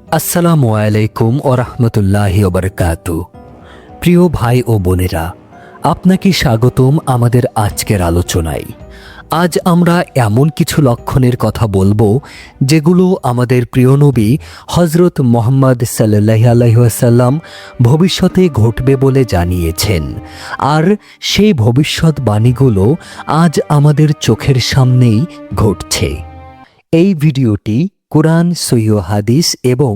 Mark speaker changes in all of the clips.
Speaker 1: আসসালামু আলাইকুম ওরহমতুল্লাহি ওবারকাতু। প্রিয় ভাই ও বোনেরা, আপনাকে স্বাগতম আমাদের আজকের আলোচনায়। আজ আমরা এমন কিছু লক্ষণের কথা বলবো যেগুলো আমাদের প্রিয় নবী হজরত মুহাম্মদ সাল্লাল্লাহু আলাইহি ওয়াসাল্লাম ভবিষ্যতে ঘটবে বলে জানিয়েছেন, আর সেই ভবিষ্যৎবাণীগুলো আজ আমাদের চোখের সামনেই ঘটছে। এই ভিডিওটি কুরআন, সহিহ হাদিস এবং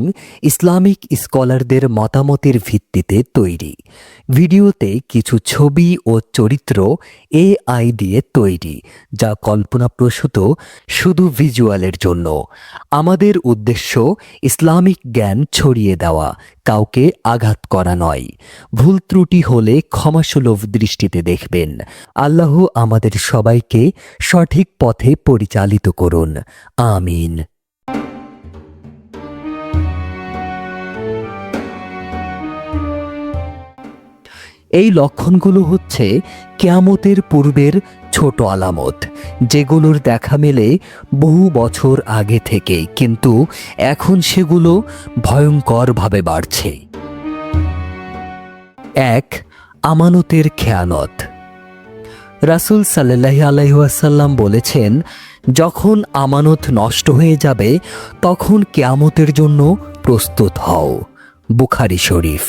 Speaker 1: ইসলামিক স্কলারদের মতামতের ভিত্তিতে তৈরি। ভিডিওতে কিছু ছবি ও চরিত্র এআই দিয়ে তৈরি, যা কল্পনাপ্রসূত শুধু ভিজুয়ালের জন্য। আমাদের উদ্দেশ্য ইসলামিক জ্ঞান ছড়িয়ে দেওয়া, কাউকে আঘাত করা নয়। ভুল ত্রুটি হলে ক্ষমাসুলভ দৃষ্টিতে দেখবেন। আল্লাহ আমাদের সবাইকে সঠিক পথে পরিচালিত করুন, আমিন। এই লক্ষণগুলো হচ্ছে কিয়ামতের পূর্বের ছোট আলামত, যেগুলোর দেখা মেলে বহু বছর আগে থেকেই, কিন্তু এখন সেগুলো ভয়ঙ্করভাবে বাড়ছে। ১. আমানতের খেয়ানত। রাসূল সাল্লাল্লাহু আলাইহি ওয়াসাল্লাম বলেছেন, যখন আমানত নষ্ট হয়ে যাবে তখন কিয়ামতের জন্য প্রস্তুত হও। বুখারী শরীফ।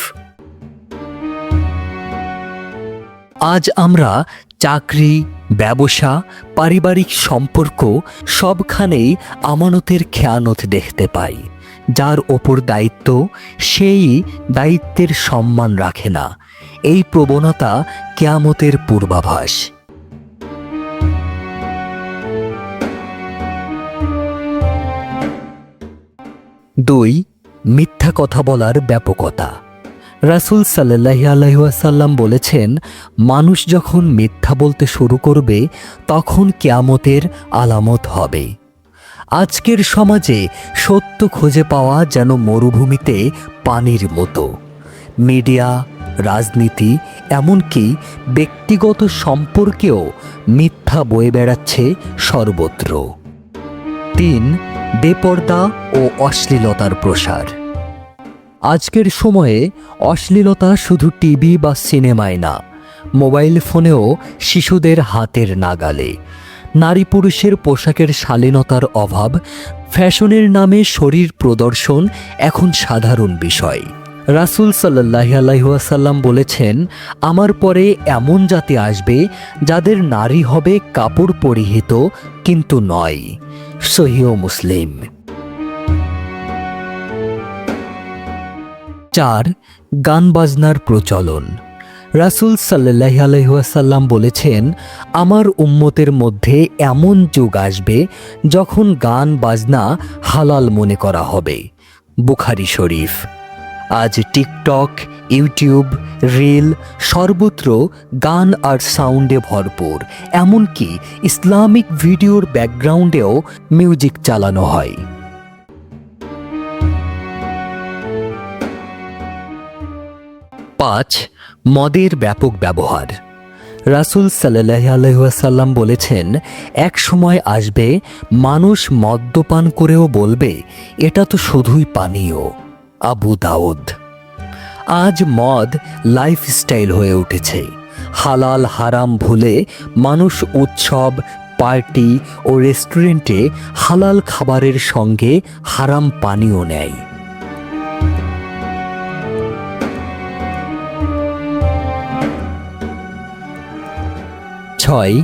Speaker 1: আজ আমরা চাকরি, ব্যবসা, পারিবারিক সম্পর্ক সবখানেই আমানতের খেয়ানত দেখতে পাই। যার ওপর দায়িত্ব, সেই দায়িত্বের সম্মান রাখে না। এই প্রবণতা কিয়ামতের পূর্বাভাস। ২. মিথ্যা কথা বলার ব্যাপকতা। রাসূল সাল্লাল্লাহু আলাইহি ওয়াসাল্লাম বলেছেন, মানুষ যখন মিথ্যা বলতে শুরু করবে তখন কিয়ামতের আলামত হবে। আজকের সমাজে সত্য খুঁজে পাওয়া যেন মরুভূমিতে পানির মতো। মিডিয়া, রাজনীতি, এমনকি ব্যক্তিগত সম্পর্কেও মিথ্যা বয়ে বেড়াচ্ছে সর্বত্র। ৩. বেপরদা ও অশ্লীলতার প্রসার। আজকের সময়ে অশ্লীলতা শুধু টিভি বা সিনেমায় না, মোবাইল ফোনেও শিশুদের হাতের নাগালে। নারী পুরুষের পোশাকের শালীনতার অভাব, ফ্যাশনের নামে শরীর প্রদর্শন এখন সাধারণ বিষয়। রাসূল সাল্লাল্লাহু আলাইহি ওয়াসাল্লাম বলেছেন, আমার পরে এমন জাতি আসবে যাদের নারী হবে কাপড় পরিহিত কিন্তু নয়। সহিহ মুসলিম। ৪. গান বাজনার প্রচলন। রাসূল সাল্লাল্লাহু আলাইহি ওয়াসাল্লাম বলেছেন, আমার উম্মতের মধ্যে এমন যুগ আসবে যখন গান বাজনা হালাল মনে করা হবে। বুখারী শরীফ। আজ টিকটক, ইউটিউব, রিল সর্বত্র গান আর সাউন্ডে ভরপুর। এমনকি ইসলামিক ভিডিওর ব্যাকগ্রাউন্ডেও মিউজিক চালানো হয়। ৫. মদের ব্যাপক ব্যবহার। রাসূল সাল্লাল্লাহু আলাইহি ওয়াসাল্লাম বলেছেন, এক সময় আসবে মানুষ মদ্যপান করেও বলবে, এটা তো শুধুই পানীয়। আবু দাউদ। আজ মদ লাইফস্টাইল হয়ে উঠেছে। হালাল হারাম ভুলে মানুষ উৎসব, পার্টি ও রেস্টুরেন্টে হালাল খাবারের সঙ্গে হারাম পানীয় নেয়। ৬.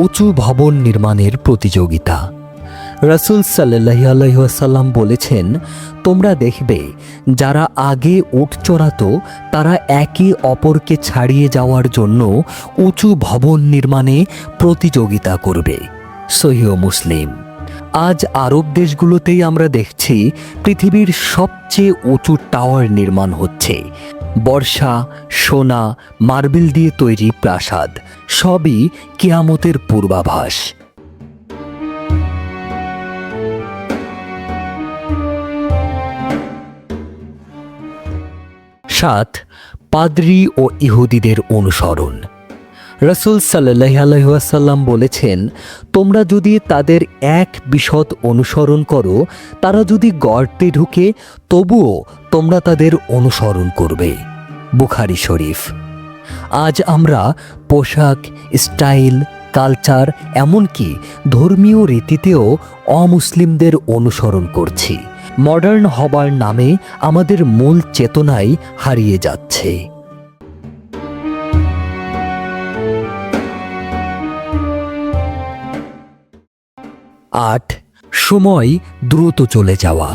Speaker 1: উঁচু ভবন নির্মাণের প্রতিযোগিতা। রাসূল সাল্লাল্লাহু আলাইহি ওয়াসাল্লাম বলেছেন, তোমরা দেখবে যারা আগে উট চড়াতো তারা একে অপরকে ছাড়িয়ে যাওয়ার জন্য উঁচু ভবন নির্মাণে প্রতিযোগিতা করবে। সহিহ মুসলিম। আজ আরব দেশগুলোতেই আমরা দেখছি পৃথিবীর সবচেয়ে উঁচু টাওয়ার নির্মাণ হচ্ছে। বর্ষা, সোনা, মার্বেল দিয়ে তৈরি প্রাসাদ, সবই কিয়ামতের পূর্বাভাস। ৭. পাদ্রী ও ইহুদিদের অনুসরণ। রাসূল সাল্লাল্লাহু আলাইহি ওয়াসাল্লাম বলেছেন, তোমরা যদি তাদের এক বিশদ অনুসরণ করো, তারা যদি গর্তে ঢুকে তবুও তোমরা তাদের অনুসরণ করবে। বুখারী শরীফ। আজ আমরা পোশাক, স্টাইল, কালচার, এমনকি ধর্মীয় রীতিতেও অমুসলিমদের অনুসরণ করছি। মডার্ন হবার নামে আমাদের মূল চেতনাই হারিয়ে যাচ্ছে। 8. সময় দ্রুত চলে যাওয়া।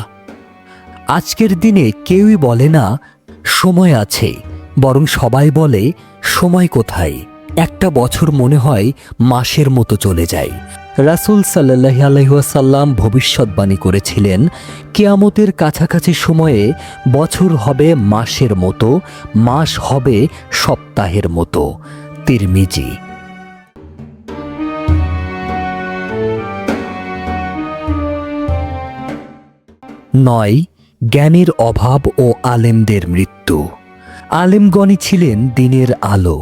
Speaker 1: আজকের দিনে কেউই বলে না সময় আছে, বরং সবাই বলে সময় কোথায়। একটা বছর মনে হয় মাসের মতো চলে যায়। রাসূল সাল্লাল্লাহু আলাইহি ওয়াসাল্লাম ভবিষ্যৎবাণী করেছিলেন, কিয়ামতের কাছাকাছি সময়ে বছর হবে মাসের মতো, মাস হবে সপ্তাহের মতো। তিরমিজি। 9. জ্ঞানের অভাব ও আলেমদের মৃত্যু। আলেমগণই ছিলেন দিনের আলো।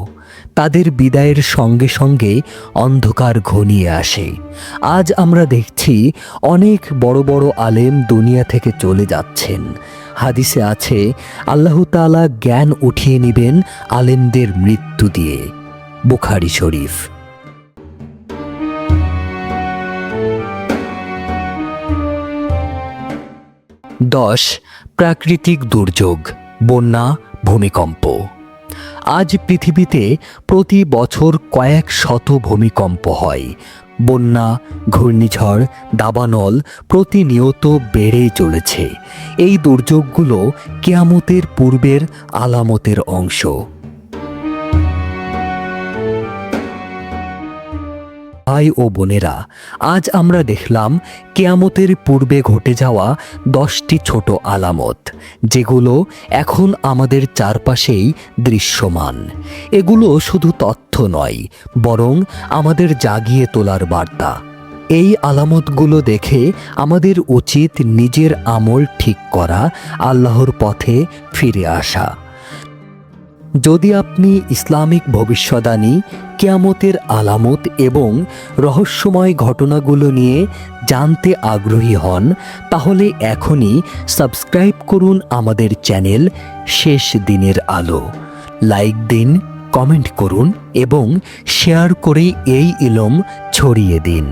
Speaker 1: তাদের বিদায়ের সঙ্গে সঙ্গে অন্ধকার ঘনিয়ে আসে। আজ আমরা দেখছি অনেক বড় বড় আলেম দুনিয়া থেকে চলে যাচ্ছেন। হাদিসে আছে, আল্লাহ তাআলা জ্ঞান উঠিয়ে নেবেন আলেমদের মৃত্যু দিয়ে। বুখারী শরীফ। 10. প্রাকৃতিক দুর্যোগ, বন্যা, ভূমিকম্প। আজ পৃথিবীতে প্রতি বছর কয়েক শত ভূমিকম্প হয়। বন্যা, ঘূর্ণিঝড়, দাবানল প্রতিনিয়ত বেড়েই চলেছে। এই দুর্যোগগুলো কিয়ামতের পূর্বের আলামতের অংশ। ভাই ও বোনেরা, আজ আমরা দেখলাম কিয়ামতের পূর্বে ঘটে যাওয়া 10টি ছোট আলামত, যেগুলো এখন আমাদের চারপাশেই দৃশ্যমান। এগুলো শুধু তথ্য নয়, বরং আমাদের জাগিয়ে তোলার বার্তা। এই আলামতগুলো দেখে আমাদের উচিত নিজের আমল ঠিক করা, আল্লাহর পথে ফিরে আসা। যদি আপনি ইসলামিক ভবিষ্যদ্বাণী, কিয়ামতের আলামত এবং রহস্যময় ঘটনাগুলো নিয়ে জানতে আগ্রহী হন, তাহলে এখনই সাবস্ক্রাইব করুন আমাদের চ্যানেল শেষ দিনের আলো। লাইক দিন, কমেন্ট করুন এবং শেয়ার করে এই ইলম ছড়িয়ে দিন।